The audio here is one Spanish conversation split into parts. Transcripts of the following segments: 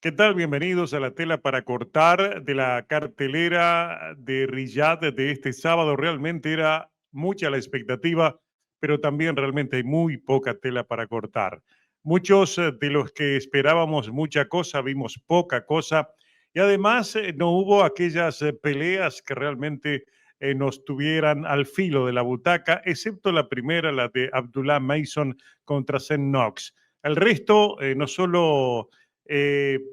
¿Qué tal? Bienvenidos a la tela para cortar de la cartelera de Riyadh de este sábado. Realmente era mucha la expectativa, pero también realmente hay muy poca tela para cortar. Muchos de los que esperábamos mucha cosa, vimos poca cosa y además no hubo aquellas peleas que realmente nos tuvieran al filo de la butaca, excepto la primera, la de Abdullah Mason contra Zen Knox. El resto no solo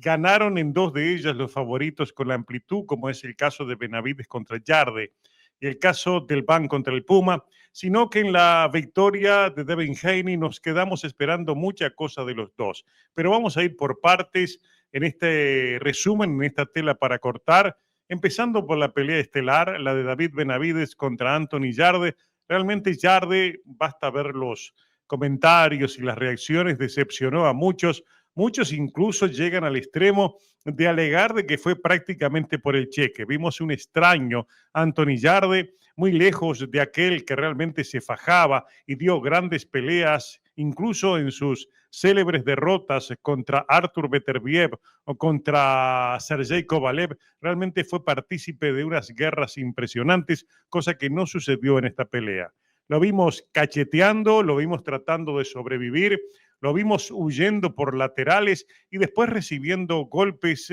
ganaron en dos de ellas los favoritos con la amplitud, como es el caso de Benavides contra Yarde y el caso del Ban contra el Puma, sino que en la victoria de Devin Haney nos quedamos esperando mucha cosa de los dos. Pero vamos a ir por partes en este resumen, en esta tela para cortar, empezando por la pelea estelar, la de David Benavides contra Anthony Yarde. Realmente Yarde, basta ver los comentarios y las reacciones, decepcionó a muchos. Muchos incluso llegan al extremo de alegar de que fue prácticamente por el cheque. Vimos un extraño Anthony Yarde, muy lejos de aquel que realmente se fajaba y dio grandes peleas, incluso en sus célebres derrotas contra Artur Beterbiev o contra Sergey Kovalev. Realmente fue partícipe de unas guerras impresionantes, cosa que no sucedió en esta pelea. Lo vimos cacheteando, lo vimos tratando de sobrevivir, lo vimos huyendo por laterales y después recibiendo golpes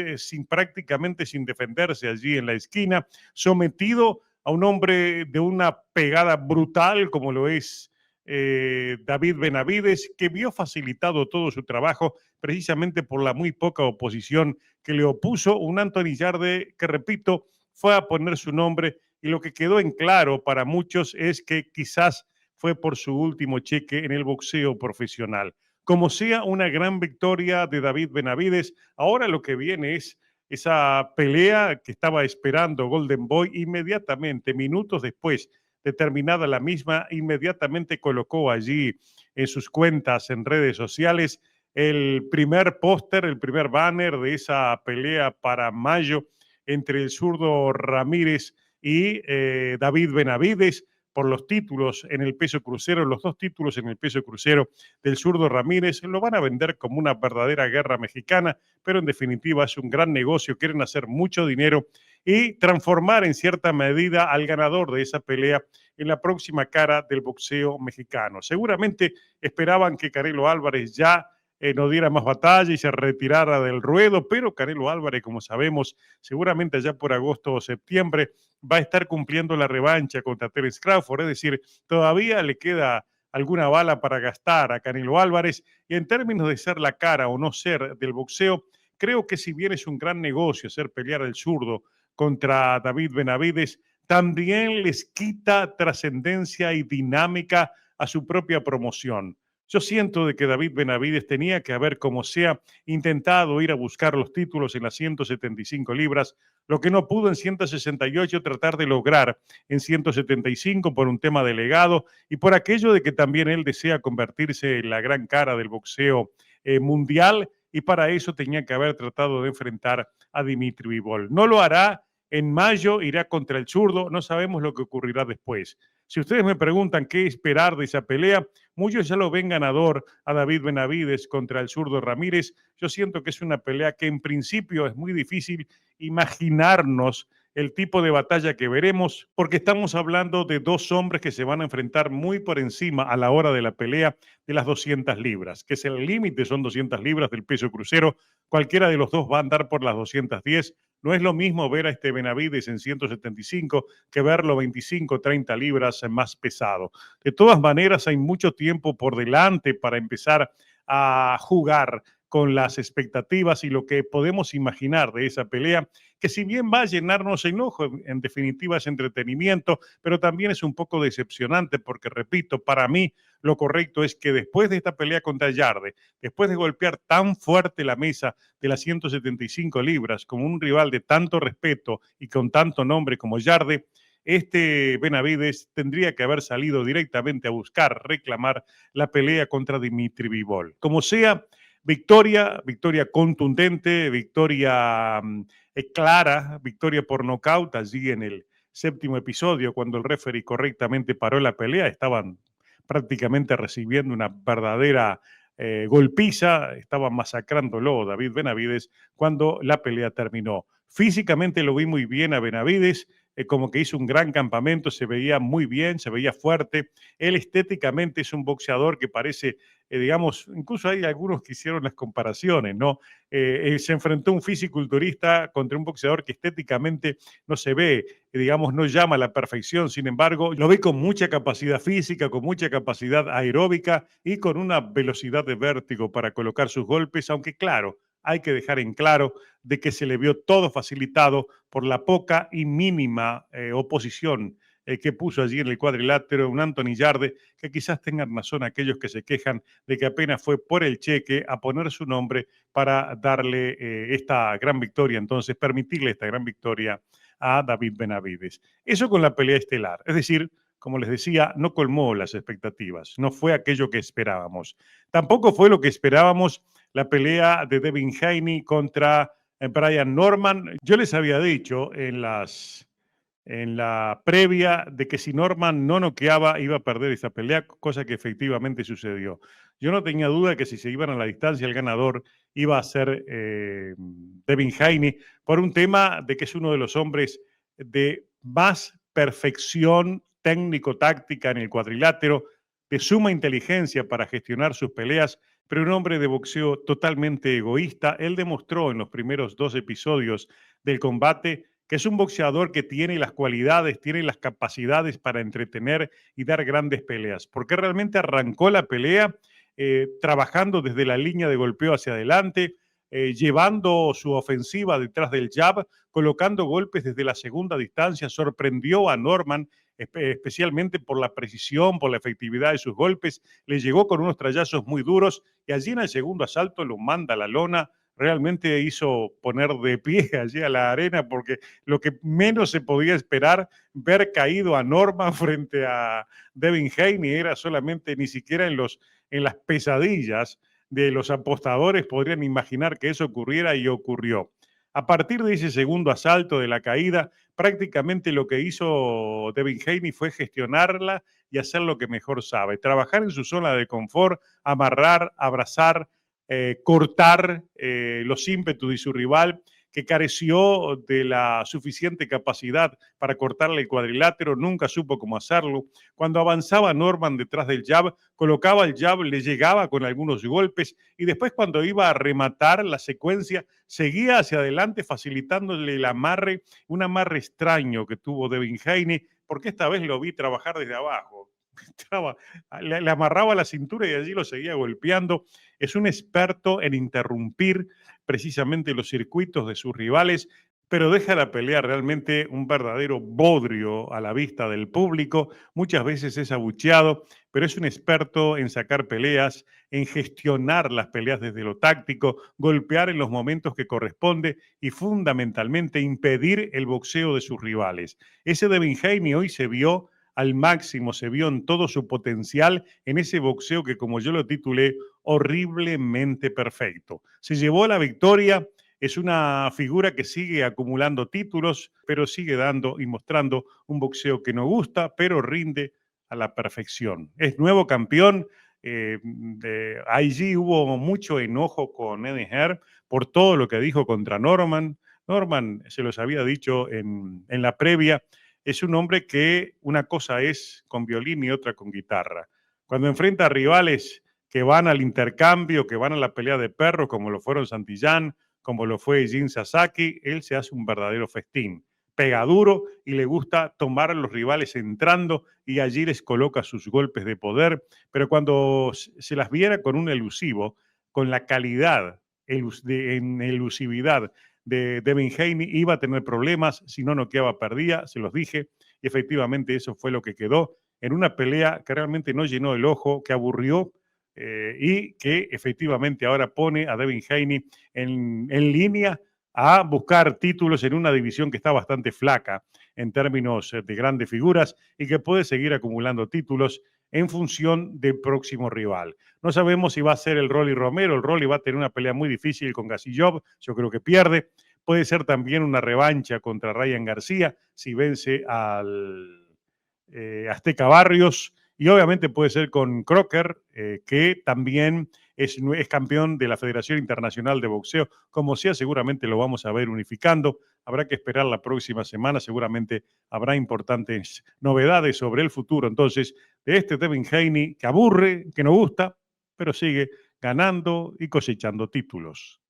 prácticamente sin defenderse allí en la esquina, sometido a un hombre de una pegada brutal como lo es David Benavides, que vio facilitado todo su trabajo precisamente por la muy poca oposición que le opuso un Anthony Yarde que, repito, fue a poner su nombre y lo que quedó en claro para muchos es que quizás fue por su último cheque en el boxeo profesional. Como sea una gran victoria de David Benavides, ahora lo que viene es esa pelea que estaba esperando Golden Boy inmediatamente, minutos después de terminada la misma, inmediatamente colocó allí en sus cuentas en redes sociales el primer póster, el primer banner de esa pelea para mayo entre el zurdo Ramírez y David Benavides por los títulos en el peso crucero, los dos títulos en el peso crucero del zurdo Ramírez, lo van a vender como una verdadera guerra mexicana, pero en definitiva es un gran negocio, quieren hacer mucho dinero y transformar en cierta medida al ganador de esa pelea en la próxima cara del boxeo mexicano. Seguramente esperaban que Canelo Álvarez ya no diera más batalla y se retirara del ruedo, pero Canelo Álvarez, como sabemos, seguramente allá por agosto o septiembre va a estar cumpliendo la revancha contra Terence Crawford, es decir, todavía le queda alguna bala para gastar a Canelo Álvarez y en términos de ser la cara o no ser del boxeo, creo que si bien es un gran negocio hacer pelear al zurdo contra David Benavides, también les quita trascendencia y dinámica a su propia promoción. Yo siento de que David Benavides tenía que haber, como sea, intentado ir a buscar los títulos en las 175 libras, lo que no pudo en 168 tratar de lograr en 175 por un tema delegado y por aquello de que también él desea convertirse en la gran cara del boxeo mundial y para eso tenía que haber tratado de enfrentar a Dimitri Bivol. No lo hará, en mayo irá contra el zurdo, no sabemos lo que ocurrirá después. Si ustedes me preguntan qué esperar de esa pelea, muchos ya lo ven ganador a David Benavides contra el zurdo Ramírez. Yo siento que es una pelea que en principio es muy difícil imaginarnos el tipo de batalla que veremos, porque estamos hablando de dos hombres que se van a enfrentar muy por encima a la hora de la pelea de las 200 libras, que es el límite, son 200 libras del peso crucero. Cualquiera de los dos va a andar por las 210. No es lo mismo ver a este Benavides en 175 que verlo 25, 30 libras más pesado. De todas maneras, hay mucho tiempo por delante para empezar a jugar con las expectativas y lo que podemos imaginar de esa pelea, que si bien va a llenarnos el ojo, en definitiva es entretenimiento, pero también es un poco decepcionante porque, repito, para mí lo correcto es que después de esta pelea contra Yarde, después de golpear tan fuerte la mesa de las 175 libras como un rival de tanto respeto y con tanto nombre como Yarde, este Benavides tendría que haber salido directamente a buscar, reclamar la pelea contra Dimitri Bivol. Como sea, victoria, victoria contundente, victoria clara, victoria por nocaut allí en el séptimo episodio, cuando el referee correctamente paró la pelea, estaban prácticamente recibiendo una verdadera golpiza, estaba masacrándolo David Benavides cuando la pelea terminó. Físicamente lo vi muy bien a Benavides, como que hizo un gran campamento, se veía muy bien, se veía fuerte. Él estéticamente es un boxeador que parece, digamos, incluso hay algunos que hicieron las comparaciones, ¿no? Se enfrentó un fisiculturista contra un boxeador que estéticamente no se ve, digamos, no llama a la perfección, sin embargo, lo ve con mucha capacidad física, con mucha capacidad aeróbica y con una velocidad de vértigo para colocar sus golpes, aunque claro, hay que dejar en claro de que se le vio todo facilitado por la poca y mínima oposición que puso allí en el cuadrilátero un Anthony Yarde, que quizás tengan razón aquellos que se quejan de que apenas fue por el cheque a poner su nombre para darle esta gran victoria, entonces permitirle esta gran victoria a David Benavides. Eso con la pelea estelar, es decir, como les decía, no colmó las expectativas, no fue aquello que esperábamos. Tampoco fue lo que esperábamos la pelea de Devin Haney contra Brian Norman. Yo les había dicho en la previa de que si Norman no noqueaba iba a perder esa pelea, cosa que efectivamente sucedió. Yo no tenía duda de que si se iban a la distancia el ganador iba a ser Devin Haney por un tema de que es uno de los hombres de más perfección técnico-táctica en el cuadrilátero, de suma inteligencia para gestionar sus peleas, pero un hombre de boxeo totalmente egoísta. Él demostró en los primeros 2 episodios del combate que es un boxeador que tiene las cualidades, tiene las capacidades para entretener y dar grandes peleas, porque realmente arrancó la pelea trabajando desde la línea de golpeo hacia adelante, llevando su ofensiva detrás del jab, colocando golpes desde la segunda distancia, sorprendió a Norman especialmente por la precisión, por la efectividad de sus golpes, le llegó con unos trayazos muy duros y allí en el segundo asalto lo manda a la lona, realmente hizo poner de pie allí a la arena porque lo que menos se podía esperar, ver caído a Norman frente a Devin Haney, era solamente ni siquiera en las pesadillas de los apostadores podrían imaginar que eso ocurriera y ocurrió. A partir de ese segundo asalto de la caída, prácticamente lo que hizo Devin Haney fue gestionarla y hacer lo que mejor sabe, trabajar en su zona de confort, amarrar, abrazar, cortar los ímpetus de su rival, que careció de la suficiente capacidad para cortarle el cuadrilátero, nunca supo cómo hacerlo. Cuando avanzaba Norman detrás del jab, colocaba el jab, le llegaba con algunos golpes y después cuando iba a rematar la secuencia, seguía hacia adelante facilitándole el amarre, un amarre extraño que tuvo Devin Haney, porque esta vez lo vi trabajar desde abajo. Le amarraba la cintura y allí lo seguía golpeando. Es un experto en interrumpir precisamente los circuitos de sus rivales, pero deja la pelea realmente un verdadero bodrio a la vista del público. Muchas veces es abucheado, pero es un experto en sacar peleas, en gestionar las peleas desde lo táctico, golpear en los momentos que corresponde y fundamentalmente impedir el boxeo de sus rivales. Ese Devin Haney hoy se vio al máximo, se vio en todo su potencial en ese boxeo que, como yo lo titulé, horriblemente perfecto. Se llevó la victoria, es una figura que sigue acumulando títulos, pero sigue dando y mostrando un boxeo que no gusta, pero rinde a la perfección. Es nuevo campeón. Allí hubo mucho enojo con Eddie Hearn por todo lo que dijo contra Norman. Norman, se los había dicho en la previa, es un hombre que una cosa es con violín y otra con guitarra. Cuando enfrenta a rivales que van al intercambio, que van a la pelea de perros, como lo fueron Santillán, como lo fue Jin Sasaki, él se hace un verdadero festín. Pega duro y le gusta tomar a los rivales entrando y allí les coloca sus golpes de poder, pero cuando se las viera con un elusivo, con la calidad en elusividad de Devin Haney, iba a tener problemas, si no noqueaba perdía, se los dije, y efectivamente eso fue lo que quedó en una pelea que realmente no llenó el ojo, que aburrió, y que efectivamente ahora pone a Devin Haney en línea a buscar títulos en una división que está bastante flaca en términos de grandes figuras y que puede seguir acumulando títulos en función del próximo rival. No sabemos si va a ser el Rolly Romero. El Rolly va a tener una pelea muy difícil con Gasillov. Yo creo que pierde. Puede ser también una revancha contra Ryan García si vence al Azteca Barrios. Y obviamente puede ser con Crocker, que también es campeón de la Federación Internacional de Boxeo. Como sea, seguramente lo vamos a ver unificando. Habrá que esperar la próxima semana. Seguramente habrá importantes novedades sobre el futuro. Entonces, de este Devin Haney que aburre, que no gusta, pero sigue ganando y cosechando títulos.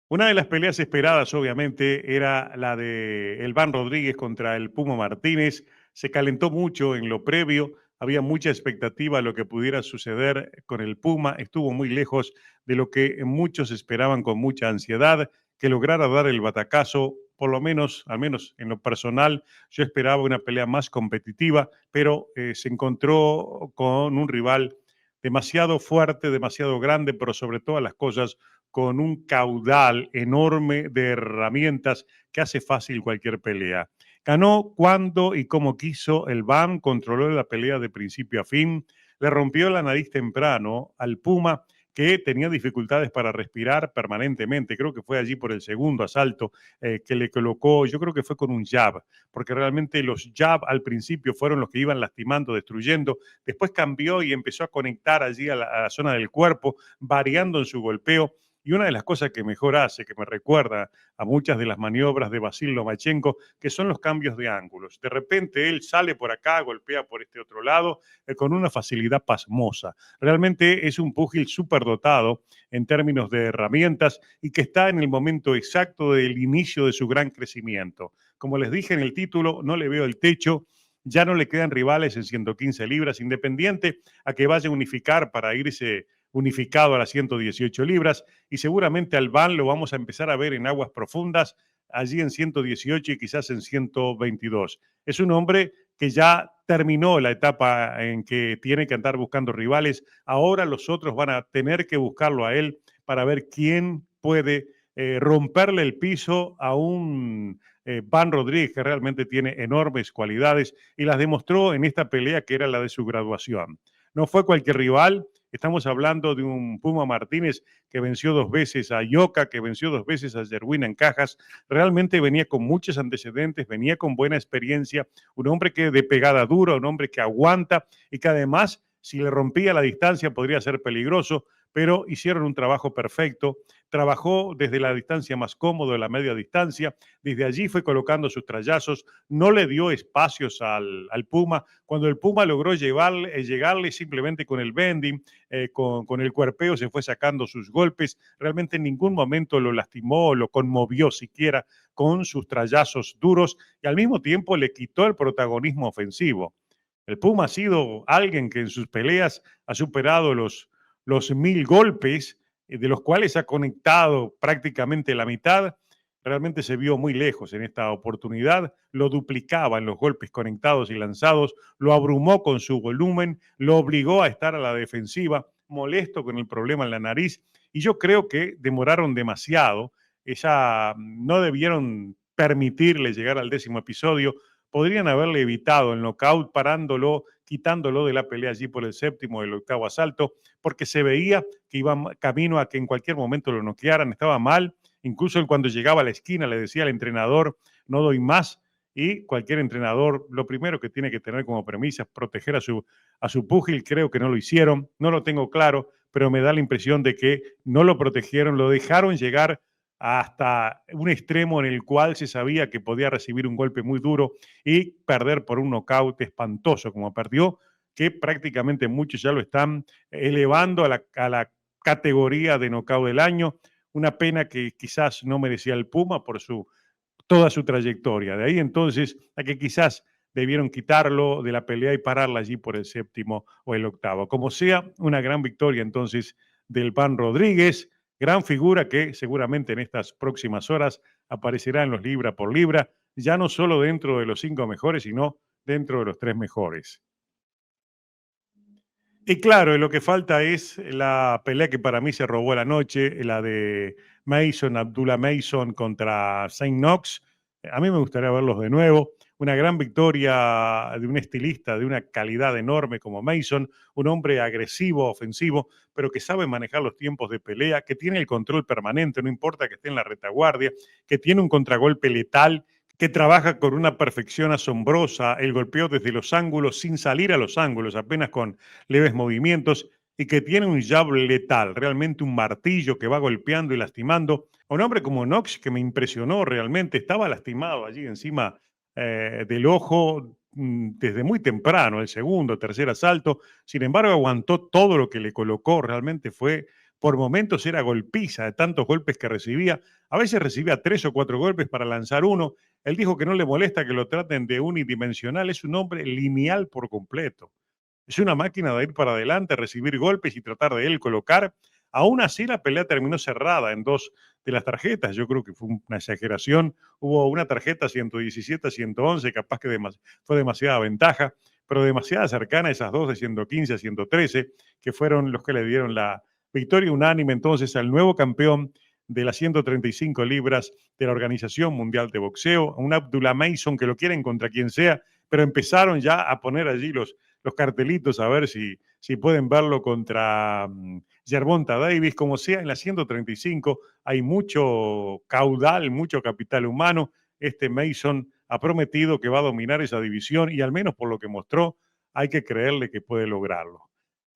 Una de las peleas esperadas, obviamente, era la de Elván Rodríguez contra el Puma Martínez. Se calentó mucho en lo previo, había mucha expectativa de lo que pudiera suceder con el Puma. Estuvo muy lejos de lo que muchos esperaban con mucha ansiedad, que lograra dar el batacazo. Por lo menos, al menos en lo personal, yo esperaba una pelea más competitiva, pero se encontró con un rival demasiado fuerte, demasiado grande, pero sobre todas las cosas con un caudal enorme de herramientas que hace fácil cualquier pelea. Ganó cuando y como quiso el BAM, controló la pelea de principio a fin, le rompió la nariz temprano al Puma, que tenía dificultades para respirar permanentemente. Creo que fue allí por el segundo asalto que le colocó, yo creo que fue con un jab, porque realmente los jab al principio fueron los que iban lastimando, destruyendo. Después cambió y empezó a conectar allí a la zona del cuerpo, variando en su golpeo. Y una de las cosas que mejor hace, que me recuerda a muchas de las maniobras de Vasil Lomachenko, que son los cambios de ángulos. De repente él sale por acá, golpea por este otro lado, con una facilidad pasmosa. Realmente es un púgil súper dotado en términos de herramientas y que está en el momento exacto del inicio de su gran crecimiento. Como les dije en el título, no le veo el techo. Ya no le quedan rivales en 115 libras, independiente a que vaya a unificar para irse unificado a las 118 libras y seguramente al Van lo vamos a empezar a ver en aguas profundas, allí en 118 y quizás en 122. Es un hombre que ya terminó la etapa en que tiene que andar buscando rivales. Ahora los otros van a tener que buscarlo a él para ver quién puede romperle el piso a un Van Rodríguez que realmente tiene enormes cualidades y las demostró en esta pelea que era la de su graduación. No fue cualquier rival, estamos hablando de un Puma Martínez que venció 2 veces a Yoka, que venció 2 veces a Yerwin en Cajas. Realmente venía con muchos antecedentes, venía con buena experiencia, un hombre que de pegada dura, un hombre que aguanta y que además, si le rompía la distancia, podría ser peligroso, pero hicieron un trabajo perfecto. Trabajó desde la distancia más cómoda, la media distancia. Desde allí fue colocando sus trayazos, no le dio espacios al Puma. Cuando el Puma logró llegarle simplemente con el bending, con el cuerpeo, se fue sacando sus golpes. Realmente en ningún momento lo lastimó, lo conmovió siquiera con sus trayazos duros y al mismo tiempo le quitó el protagonismo ofensivo. El Puma ha sido alguien que en sus peleas ha superado los 1000 golpes, de los cuales ha conectado prácticamente la mitad. Realmente se vio muy lejos en esta oportunidad, lo duplicaba en los golpes conectados y lanzados, lo abrumó con su volumen, lo obligó a estar a la defensiva, molesto con el problema en la nariz, y yo creo que demoraron demasiado, no debieron permitirle llegar al 10º episodio, podrían haberle evitado el knockout parándolo, quitándolo de la pelea allí por el 7º, el 8º asalto, porque se veía que iba camino a que en cualquier momento lo noquearan, estaba mal. Incluso él cuando llegaba a la esquina le decía al entrenador, no doy más, y cualquier entrenador lo primero que tiene que tener como premisa es proteger a su púgil. Creo que no lo hicieron, no lo tengo claro, pero me da la impresión de que no lo protegieron, lo dejaron llegar hasta un extremo en el cual se sabía que podía recibir un golpe muy duro y perder por un nocaut espantoso como perdió, que prácticamente muchos ya lo están elevando a la categoría de nocaut del año. Una pena que quizás no merecía el Puma por toda su trayectoria. De ahí entonces a que quizás debieron quitarlo de la pelea y pararla allí por el 7º o el 8º. Como sea, una gran victoria entonces del Pan Rodríguez, gran figura que seguramente en estas próximas horas aparecerá en los libra por libra, ya no solo dentro de los 5 mejores, sino dentro de los 3 mejores. Y claro, lo que falta es la pelea que para mí se robó la noche, la de Abdullah Mason contra Saint Knox. A mí me gustaría verlos de nuevo. Una gran victoria de un estilista de una calidad enorme como Mason, un hombre agresivo, ofensivo, pero que sabe manejar los tiempos de pelea, que tiene el control permanente, no importa que esté en la retaguardia, que tiene un contragolpe letal, que trabaja con una perfección asombrosa el golpeo desde los ángulos sin salir a los ángulos, apenas con leves movimientos, y que tiene un jab letal, realmente un martillo que va golpeando y lastimando. A un hombre como Knox que me impresionó realmente, estaba lastimado allí encima del ojo desde muy temprano, el segundo, tercer asalto. Sin embargo, aguantó todo lo que le colocó. Realmente fue, por momentos era golpiza de tantos golpes que recibía. A veces recibía 3 o 4 golpes para lanzar uno. Él dijo que no le molesta que lo traten de unidimensional. Es un hombre lineal por completo. Es una máquina de ir para adelante, recibir golpes y tratar de él colocar. Aún así, la pelea terminó cerrada en 2 de las tarjetas. Yo creo que fue una exageración. Hubo una tarjeta 117 a 111, capaz que fue demasiada ventaja, pero demasiada cercana esas dos de 115 a 113, que fueron los que le dieron la victoria unánime entonces al nuevo campeón de las 135 libras de la Organización Mundial de Boxeo, a un Abdullah Mason que lo quieren contra quien sea, pero empezaron ya a poner allí los cartelitos a ver si pueden verlo contra Gervonta Davis, como sea, en la 135 hay mucho caudal, mucho capital humano. Este Mason ha prometido que va a dominar esa división y al menos por lo que mostró, hay que creerle que puede lograrlo.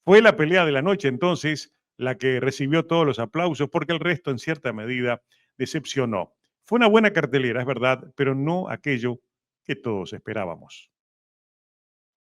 Fue la pelea de la noche entonces la que recibió todos los aplausos porque el resto en cierta medida decepcionó. Fue una buena cartelera, es verdad, pero no aquello que todos esperábamos.